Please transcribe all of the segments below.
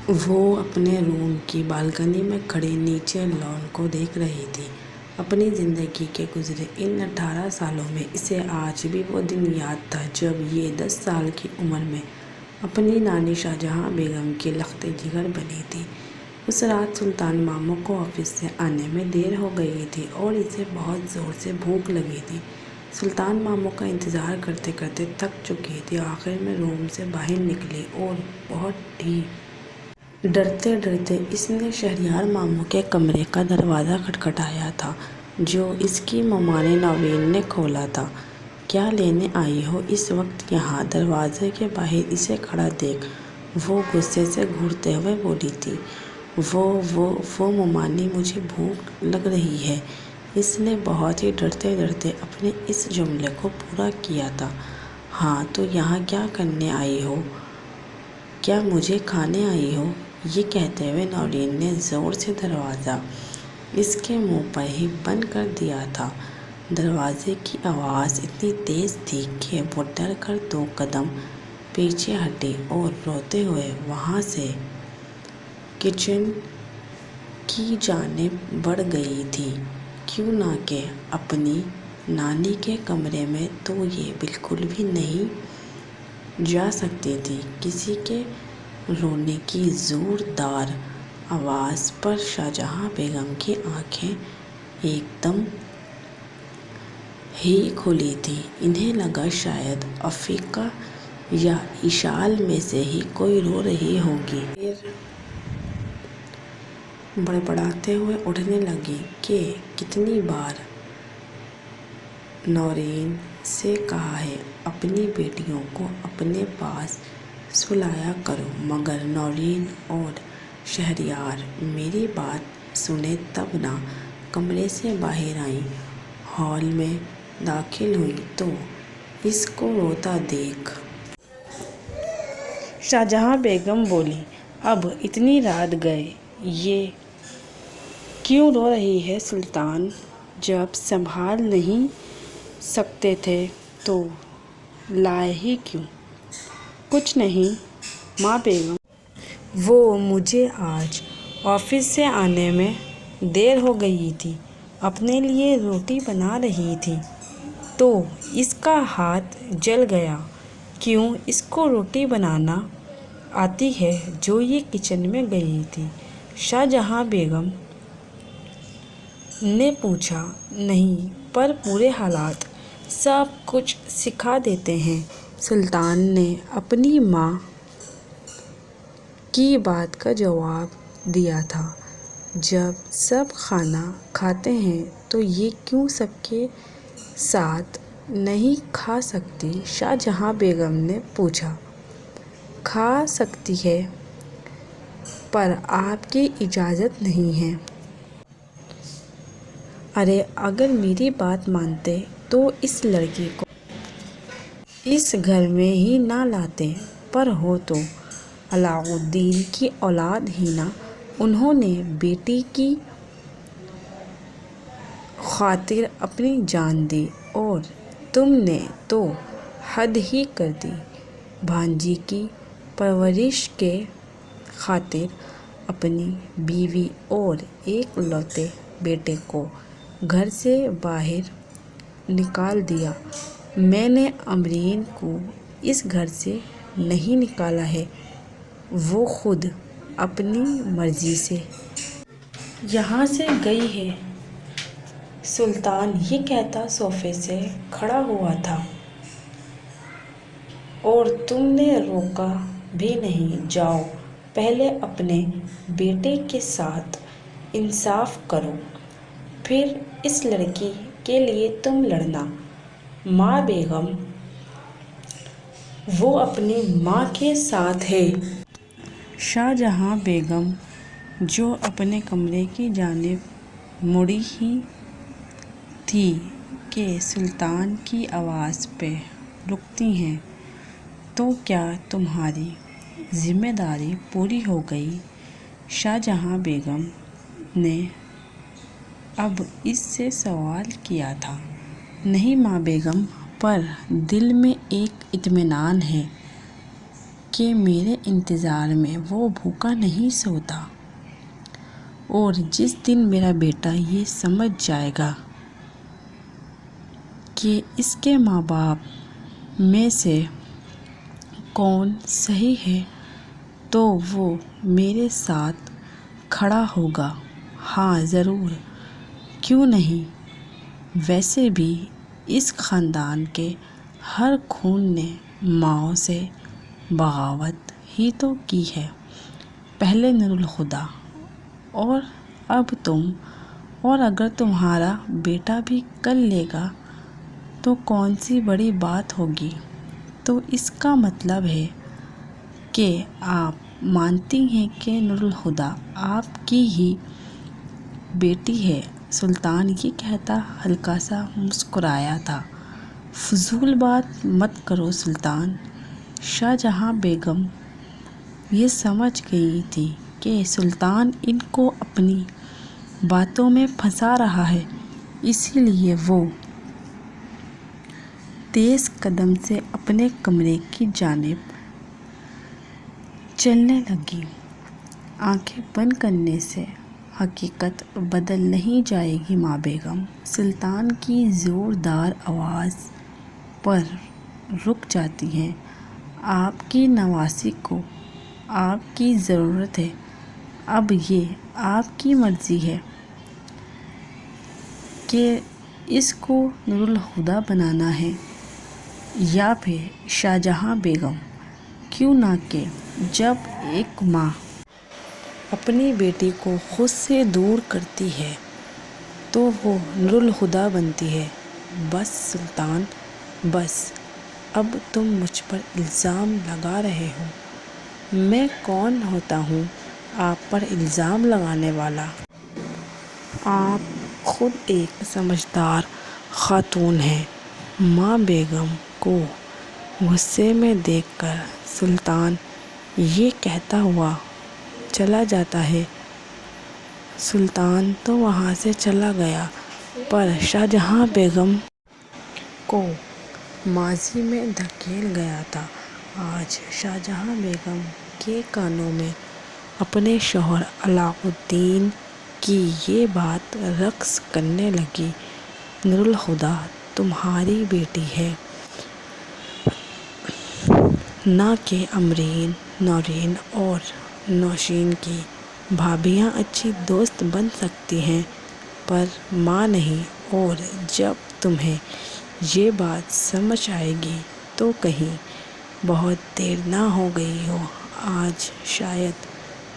وہ اپنے روم کی بالکنی میں کھڑی نیچے لان کو دیکھ رہی تھی۔ اپنی زندگی کے گزرے ان 18 سالوں میں اسے آج بھی وہ دن یاد تھا جب یہ 10 سال کی عمر میں اپنی نانی شاہجہاں بیگم کی لخت جگر بنی تھی۔ اس رات سلطان ماموں کو آفس سے آنے میں دیر ہو گئی تھی اور اسے بہت زور سے بھوک لگی تھی۔ سلطان ماموں کا انتظار کرتے کرتے تھک چکی تھی۔ آخر میں روم سے باہر نکلی اور بہت ہی ڈرتے ڈرتے اس نے شہریار ماموں کے کمرے کا دروازہ کھٹکھٹایا تھا جو اس کی ممانے نوین نے کھولا تھا۔ کیا لینے آئی ہو اس وقت یہاں؟ دروازے کے باہر اسے کھڑا دیکھ وہ غصے سے گھورتے ہوئے بولی تھی۔ وہ ممانی، مجھے بھوک لگ رہی ہے۔ اس نے بہت ہی ڈرتے ڈرتے اپنے اس جملے کو پورا کیا تھا۔ ہاں تو یہاں کیا کرنے آئی ہو؟ کیا مجھے کھانے آئی ہو؟ یہ کہتے ہوئے نوین نے زور سے دروازہ اس کے منہ پر ہی بند کر دیا تھا۔ دروازے کی آواز اتنی تیز تھی کہ وہ ڈر کر 2 قدم پیچھے ہٹی اور روتے ہوئے وہاں سے کچن کی جانب بڑھ گئی تھی۔ کیوں نہ کہ اپنی نانی کے کمرے میں تو یہ بالکل بھی نہیں جا سکتی تھی۔ کسی کے رونے کی زوردار آواز پر شاہجہاں بیگم کی آنکھیں ایک دم ہی کھلی تھیں۔ انہیں لگا شاید افریقہ یا ایشال میں سے ہی کوئی رو رہی ہوگی۔ پھر بڑبڑاتے ہوئے اٹھنے لگی کہ کتنی بار نورین سے کہا ہے اپنی بیٹیوں کو اپنے پاس سلایا کرو مگر نورین اور شہریار میری بات سنیں تب نہ۔ کمرے سے باہر آئیں، ہال میں داخل ہوئیں تو اس کو روتا دیکھ شاہجہاں بیگم بولیں، اب اتنی رات گئے یہ کیوں رو رہی ہے سلطان؟ جب سنبھال نہیں سکتے تھے تو لائے ہی کیوں؟ کچھ نہیں ماں بیگم، وہ مجھے آج آفس سے آنے میں دیر ہو گئی تھی، اپنے لیے روٹی بنا رہی تھی تو اس کا ہاتھ جل گیا۔ کیوں اس کو روٹی بنانا آتی ہے جو یہ کچن میں گئی تھی؟ شاہجہاں بیگم نے پوچھا۔ نہیں پر پورے حالات سب کچھ سکھا دیتے ہیں۔ سلطان نے اپنی ماں کی بات کا جواب دیا تھا۔ جب سب کھانا کھاتے ہیں تو یہ کیوں سب کے ساتھ نہیں کھا سکتی؟ شاہجہاں بیگم نے پوچھا۔ کھا سکتی ہے پر آپ کی اجازت نہیں ہے۔ ارے اگر میری بات مانتے تو اس لڑکی کو اس گھر میں ہی نہ لاتے، پر ہو تو علاء الدین کی اولاد ہی نا۔ انہوں نے بیٹی کی خاطر اپنی جان دی اور تم نے تو حد ہی کر دی۔ بھانجی کی پرورش کے خاطر اپنی بیوی اور ایک لوتے بیٹے کو گھر سے باہر نکال دیا۔ میں نے امرین کو اس گھر سے نہیں نکالا ہے، وہ خود اپنی مرضی سے یہاں سے گئی ہے۔ سلطان یہ کہتا صوفے سے کھڑا ہوا تھا اور تم نے روکا بھی نہیں۔ جاؤ پہلے اپنے بیٹے کے ساتھ انصاف کرو پھر اس لڑکی کے لیے تم لڑنا۔ ماں بیگم، وہ اپنی ماں کے ساتھ ہے۔ شاہجہاں بیگم جو اپنے کمرے کی جانب مڑی ہی تھی کہ سلطان کی آواز پہ رکتی ہیں، تو کیا تمہاری ذمہ داری پوری ہو گئی؟ شاہجہاں بیگم نے اب اس سے سوال کیا تھا۔ نہیں ماں بیگم، پر دل میں ایک اطمینان ہے کہ میرے انتظار میں وہ بھوکا نہیں سوتا، اور جس دن میرا بیٹا یہ سمجھ جائے گا کہ اس کے ماں باپ میں سے کون صحیح ہے تو وہ میرے ساتھ کھڑا ہوگا۔ ہاں ضرور، کیوں نہیں؟ ویسے بھی اس خاندان کے ہر خون نے ماؤں سے بغاوت ہی تو کی ہے، پہلے نور الہدیٰ اور اب تم، اور اگر تمہارا بیٹا بھی کر لے گا تو کون سی بڑی بات ہوگی؟ تو اس کا مطلب ہے کہ آپ مانتی ہیں کہ نور الہدیٰ آپ کی ہی بیٹی ہے؟ سلطان یہ کہتا ہلکا سا مسکرایا تھا۔ فضول بات مت کرو سلطان۔ شاہ جہاں بیگم یہ سمجھ گئی تھی کہ سلطان ان کو اپنی باتوں میں پھنسا رہا ہے، اسی لیے وہ تیز قدم سے اپنے کمرے کی جانب چلنے لگی۔ آنکھیں بند کرنے سے حقیقت بدل نہیں جائے گی ماں بیگم۔ سلطان کی زوردار آواز پر رک جاتی ہیں۔ آپ کی نواسی کو آپ کی ضرورت ہے، اب یہ آپ کی مرضی ہے کہ اس کو نور الہدیٰ بنانا ہے یا پھر شاہ جہاں بیگم۔ کیوں نہ کہ جب ایک ماں اپنی بیٹی کو خود سے دور کرتی ہے تو وہ نور الہدیٰ بنتی ہے۔ بس سلطان، بس، اب تم مجھ پر الزام لگا رہے ہو۔ میں کون ہوتا ہوں آپ پر الزام لگانے والا؟ آپ خود ایک سمجھدار خاتون ہیں۔ ماں بیگم کو غصے میں دیکھ کر سلطان یہ کہتا ہوا چلا جاتا ہے۔ سلطان تو وہاں سے چلا گیا، پر شاہ جہاں بیگم کو ماضی میں دھکیل گیا تھا۔ آج شاہ جہاں بیگم کے کانوں میں اپنے شوہر علاء الدین کی یہ بات رقص کرنے لگی۔ نور الہدیٰ تمہاری بیٹی ہے، نہ کہ امرین، نورین اور نوشین کی۔ بھابیاں اچھی دوست بن سکتی ہیں پر ماں نہیں، اور جب تمہیں یہ بات سمجھ آئے گی تو کہیں بہت دیر نہ ہو گئی ہو۔ آج شاید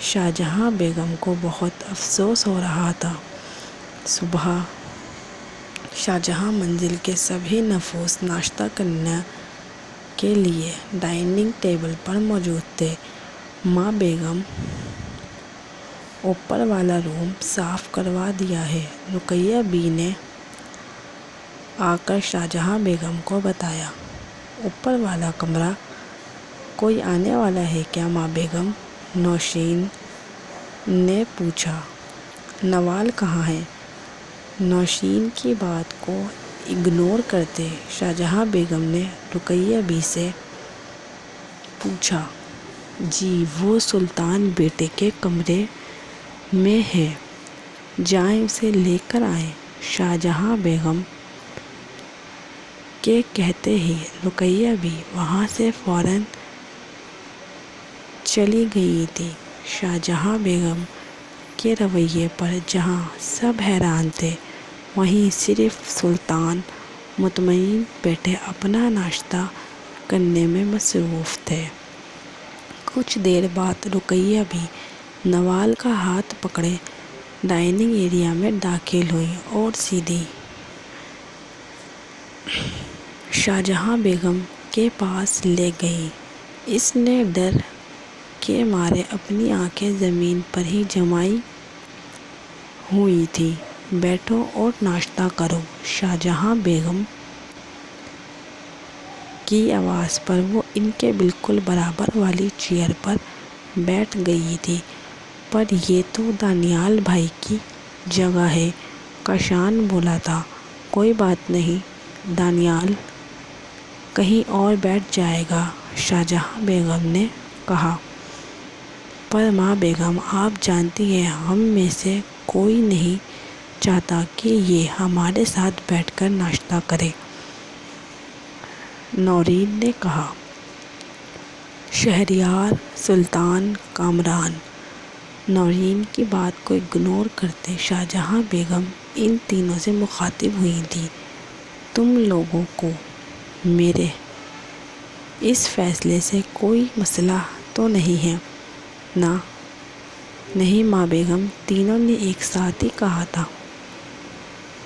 شاہ جہاں بیگم کو بہت افسوس ہو رہا تھا۔ صبح شاہ جہاں منزل کے سبھی نفوس ناشتہ کرنے کے لیے ڈائننگ ٹیبل پر موجود تھے۔ ماں بیگم اوپر والا روم صاف کروا دیا ہے، رقیہ بی نے آ کر شاہ جہاں بیگم کو بتایا۔ اوپر والا کمرہ؟ کوئی آنے والا ہے کیا ماں بیگم؟ نوشین نے پوچھا۔ نوال کہاں ہے؟ نوشین کی بات کو اگنور کرتے شاہ جہاں بیگم نے رقیہ بی سے پوچھا۔ جی وہ سلطان بیٹے کے کمرے میں ہے، جائیں اسے لے کر آئیں۔ شاہ جہاں بیگم کے کہتے ہی رقیہ بھی وہاں سے فوراً چلی گئی تھی۔ شاہ جہاں بیگم کے رویے پر جہاں سب حیران تھے، وہیں صرف سلطان مطمئن بیٹھے اپنا ناشتہ کرنے میں مصروف تھے۔ کچھ دیر بعد رقیہ بھی نوال کا ہاتھ پکڑے ڈائننگ ایریا میں داخل ہوئیں اور سیدھی شاہ جہاں بیگم کے پاس لے گئیں۔ اس نے ڈر کے مارے اپنی آنکھیں زمین پر ہی جمائی ہوئی تھیں۔ بیٹھو اور ناشتہ کرو۔ شاہ جہاں بیگم کی آواز پر وہ ان کے بالکل برابر والی چیئر پر بیٹھ گئی تھی۔ پر یہ تو دانیال بھائی کی جگہ ہے، کاشان بولا تھا۔ کوئی بات نہیں، دانیال کہیں اور بیٹھ جائے گا۔ شاہ جہاں بیگم نے کہا، پر ماں بیگم آپ جانتی ہیں ہم میں سے کوئی نہیں چاہتا کہ یہ ہمارے ساتھ بیٹھ کر ناشتہ کرے۔ نورین نے کہا۔ شہریار، سلطان، کامران۔ نورین کی بات کو اگنور کرتے شاہجہاں بیگم ان تینوں سے مخاطب ہوئی تھیں۔ تم لوگوں کو میرے اس فیصلے سے کوئی مسئلہ تو نہیں ہے نا؟ نہیں ماں بیگم، تینوں نے ایک ساتھ ہی کہا تھا۔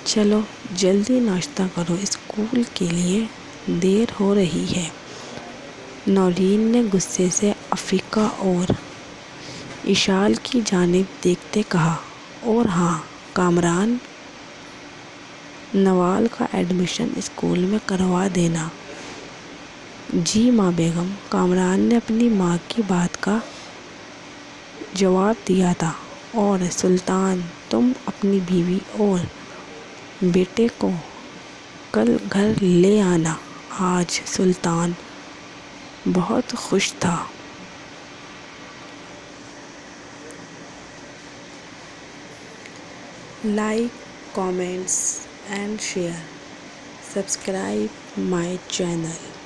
چلو جلدی ناشتہ کرو، اسکول کے لیے دیر ہو رہی ہے۔ نورین نے غصے سے افیقہ اور اشال کی جانب دیکھتے کہا، اور ہاں کامران، نوال کا ایڈمیشن اسکول میں کروا دینا۔ جی ماں بیگم، کامران نے اپنی ماں کی بات کا جواب دیا تھا۔ اور سلطان، تم اپنی بیوی اور بیٹے کو کل گھر لے آنا۔ آج سلطان بہت خوش تھا۔ Like, comments and share. Subscribe my channel.